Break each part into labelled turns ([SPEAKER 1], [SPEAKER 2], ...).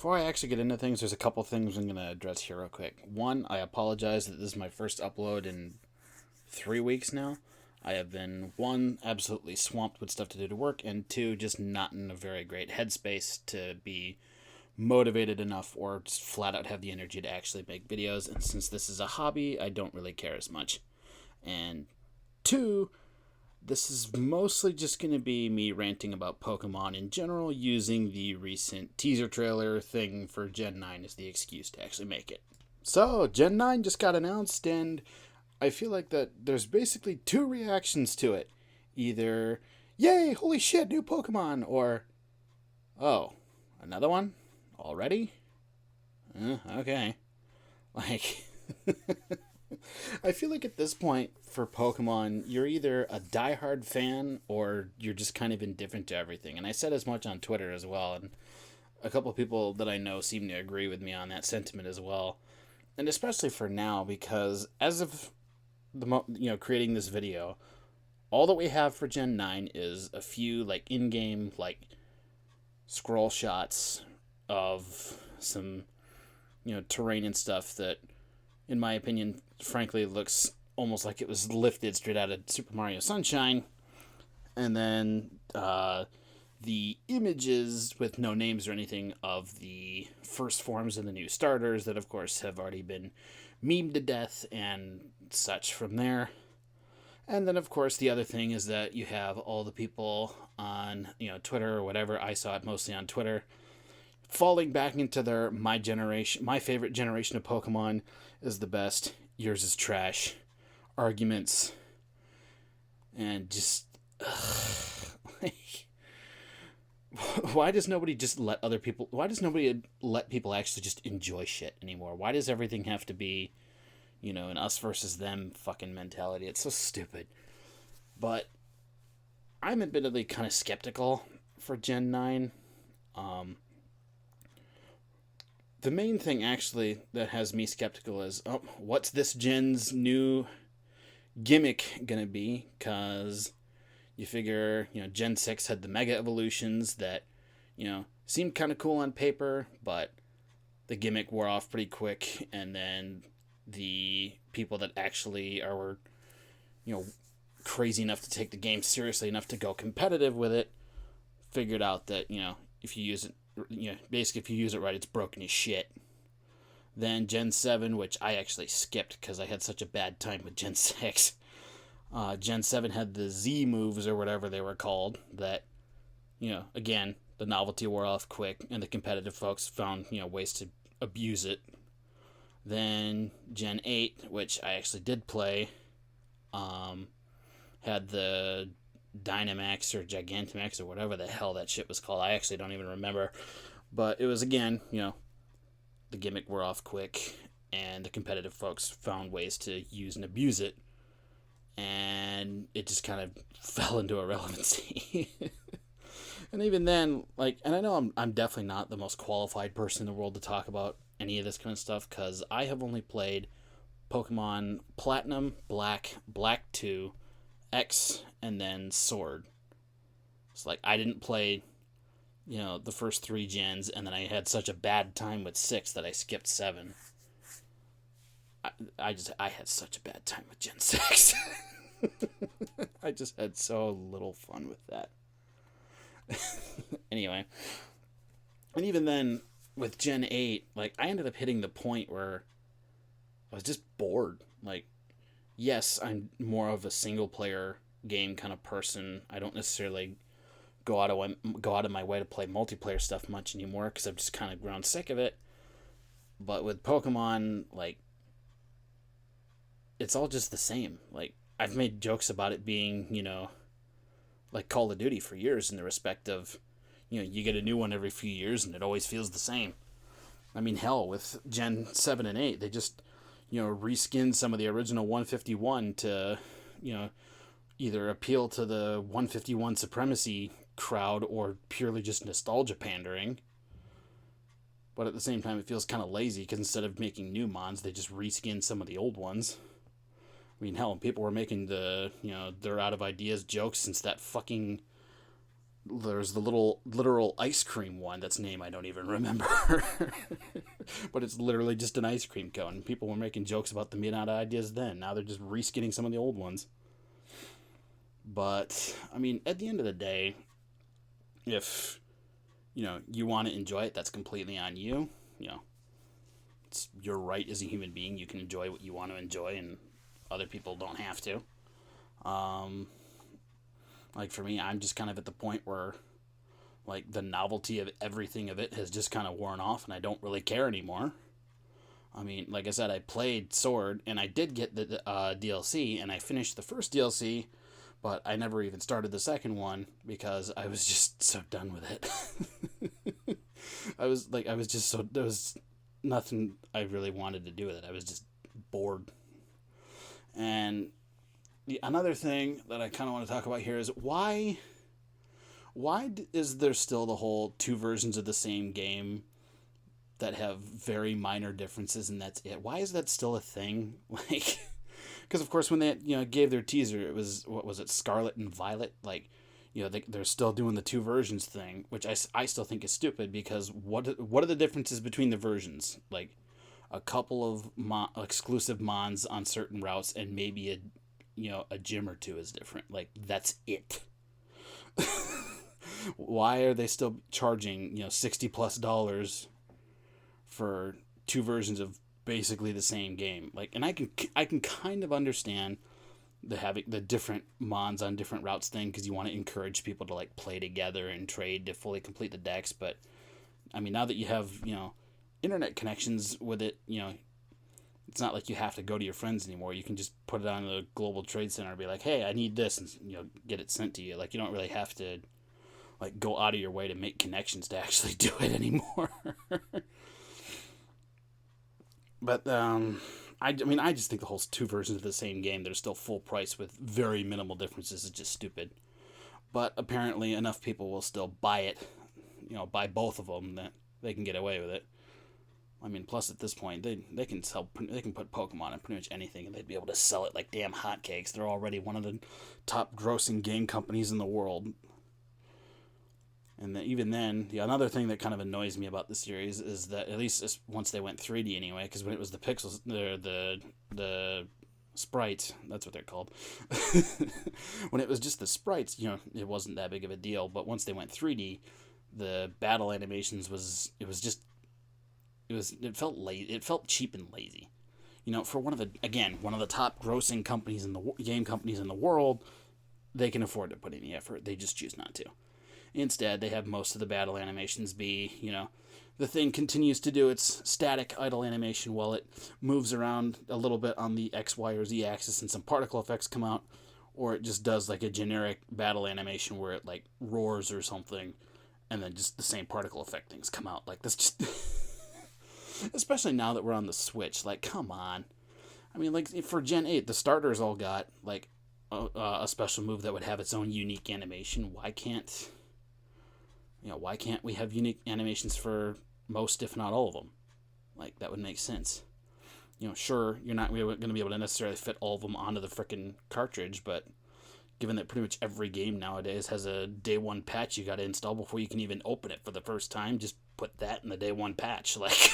[SPEAKER 1] Before I actually get into things, there's a couple things I'm going to address here real quick. One, I apologize that this is my first upload in 3 weeks now. I have been, one, absolutely swamped with stuff to do to work, and two, just not in a very great headspace to be motivated enough or just flat out have the energy to actually make videos. And since this is a hobby, I don't really care as much. And two, this is mostly just going to be me ranting about Pokemon in general, using the recent teaser trailer thing for Gen 9 as the excuse to actually make it. So, Gen 9 just got announced, and I feel like that there's basically two reactions to it. Either, yay, holy shit, new Pokemon, or, oh, another one? Already? Okay. Like... I feel like at this point for Pokemon, you're either a diehard fan or you're just kind of indifferent to everything. And I said as much on Twitter as well, and a couple of people that I know seem to agree with me on that sentiment as well. And especially for now, because as of creating this video, all that we have for Gen 9 is a few like in-game like scroll shots of some terrain and stuff that, in my opinion, frankly, looks almost like it was lifted straight out of Super Mario Sunshine. And then the images with no names or anything of the first forms and the new starters that, of course, have already been memed to death and such from there. And then, of course, the other thing is that you have all the people on Twitter or whatever. I saw it mostly on Twitter, falling back into their my favorite generation of Pokemon is the best, yours is trash arguments. And just like, why does nobody let people actually just enjoy shit anymore? Why does everything have to be an us versus them fucking mentality? It's so stupid. But I'm admittedly kind of skeptical for Gen 9. The main thing, actually, that has me skeptical is, what's this gen's new gimmick gonna be? Because you figure, Gen 6 had the Mega Evolutions that, seemed kind of cool on paper, but the gimmick wore off pretty quick, and then the people that actually are, crazy enough to take the game seriously enough to go competitive with it, figured out that, if you use it, basically if you use it right, it's broken as shit. Then Gen 7, which I actually skipped because I had such a bad time with Gen 6. Gen 7 had the Z moves or whatever they were called that, again, the novelty wore off quick and the competitive folks found, ways to abuse it. Then Gen 8, which I actually did play, had the Dynamax or Gigantamax or whatever the hell that shit was called. I actually don't even remember. But it was, again, the gimmick wore off quick, and the competitive folks found ways to use and abuse it, and it just kind of fell into irrelevancy. And even then, and I know I'm definitely not the most qualified person in the world to talk about any of this kind of stuff, because I have only played Pokemon Platinum, Black, Black 2, X, and then Sword. It's I didn't play, the first 3 gens, and then I had such a bad time with 6 that I skipped 7. I had such a bad time with Gen 6. I just had so little fun with that. Anyway. And even then, with Gen 8, I ended up hitting the point where I was just bored. Yes, I'm more of a single-player game kind of person. I don't necessarily go out of my way to play multiplayer stuff much anymore because I've just kind of grown sick of it. But with Pokemon, it's all just the same. I've made jokes about it being, like Call of Duty for years in the respect of, you get a new one every few years and it always feels the same. I mean, hell, with Gen 7 and 8, they just, reskinned some of the original 151 to, either appeal to the 151 supremacy crowd or purely just nostalgia pandering. But at the same time, it feels kind of lazy because instead of making new mons, they just reskin some of the old ones. I mean, hell, people were making the, they're out of ideas jokes since that fucking there's the little literal ice cream one. That's name I don't even remember. But it's literally just an ice cream cone. People were making jokes about the Miata ideas then. Now they're just reskinning some of the old ones. But I mean, at the end of the day, if you want to enjoy it, that's completely on you. It's your right as a human being. You can enjoy what you want to enjoy, and other people don't have to. Like for me, I'm just kind of at the point where like the novelty of everything of it has just kind of worn off, and I don't really care anymore. I mean, like I said, I played Sword, and I did get the DLC, and I finished the first DLC, but I never even started the second one because I was just so done with it. I was just so, there was nothing I really wanted to do with it. I was just bored. And another thing that I kind of want to talk about here is why is there still the whole two versions of the same game that have very minor differences and that's it? Why is that still a thing? Like, because of course when they gave their teaser, it was, what was it, Scarlet and Violet? Like, they're still doing the two versions thing, which I still think is stupid, because what are the differences between the versions? Like a couple of exclusive mons on certain routes, and maybe a gym or two is different. Like, that's it. Why are they still charging $60+ for two versions of basically the same game? Like, and I can kind of understand having the different mons on different routes thing, because you want to encourage people to like play together and trade to fully complete the decks. But I mean, now that you have internet connections with it, it's not like you have to go to your friends anymore. You can just put it on the Global Trade Center and be like, hey, I need this, and get it sent to you. Like, you don't really have to like go out of your way to make connections to actually do it anymore. But I mean, I just think the whole two versions of the same game that are still full price with very minimal differences is just stupid. But apparently enough people will still buy it, buy both of them, that they can get away with it. I mean, plus at this point, they can put Pokemon in pretty much anything, and they'd be able to sell it like damn hotcakes. They're already one of the top grossing game companies in the world. And even then, another thing that kind of annoys me about the series is that, at least once they went 3D anyway, because when it was the pixels, the sprites, that's what they're called. When it was just the sprites, it wasn't that big of a deal. But once they went 3D, the battle animations it felt lazy. It felt cheap and lazy. For one of the top grossing companies game companies in the world, they can afford to put any effort. They just choose not to. Instead, they have most of the battle animations be, the thing continues to do its static idle animation while it moves around a little bit on the X, Y, or Z axis and some particle effects come out, or it just does like a generic battle animation where it like roars or something, and then just the same particle effect things come out. Like, this just... Especially now that we're on the Switch, like, come on. I mean, like, for Gen 8, the starters all got, like, a special move that would have its own unique animation. Why can't we have unique animations for most, if not all of them? Like, that would make sense. Sure, you're not going to be able to necessarily fit all of them onto the frickin' cartridge, but given that pretty much every game nowadays has a day one patch you got to install before you can even open it for the first time, just put that in the day one patch. Like,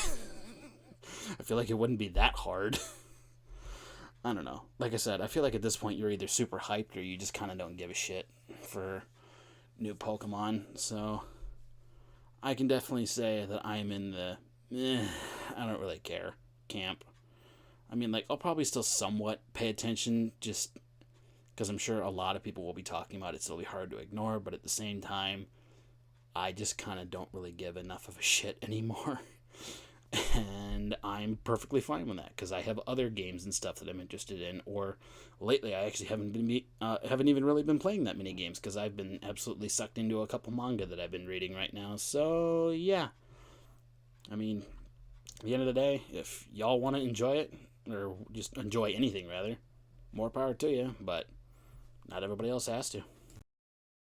[SPEAKER 1] I feel like it wouldn't be that hard. I don't know. Like I said, I feel like at this point you're either super hyped or you just kind of don't give a shit for new Pokemon. So I can definitely say that I'm in the I don't really care camp. I mean, like, I'll probably still somewhat pay attention, just because I'm sure a lot of people will be talking about it, so it'll be hard to ignore. But at the same time, I just kind of don't really give enough of a shit anymore. And I'm perfectly fine with that, because I have other games and stuff that I'm interested in. Or lately, I actually haven't even really been playing that many games, because I've been absolutely sucked into a couple manga that I've been reading right now. So yeah, I mean, at the end of the day, if y'all want to enjoy it, or just enjoy anything rather, more power to you. But not everybody else has to.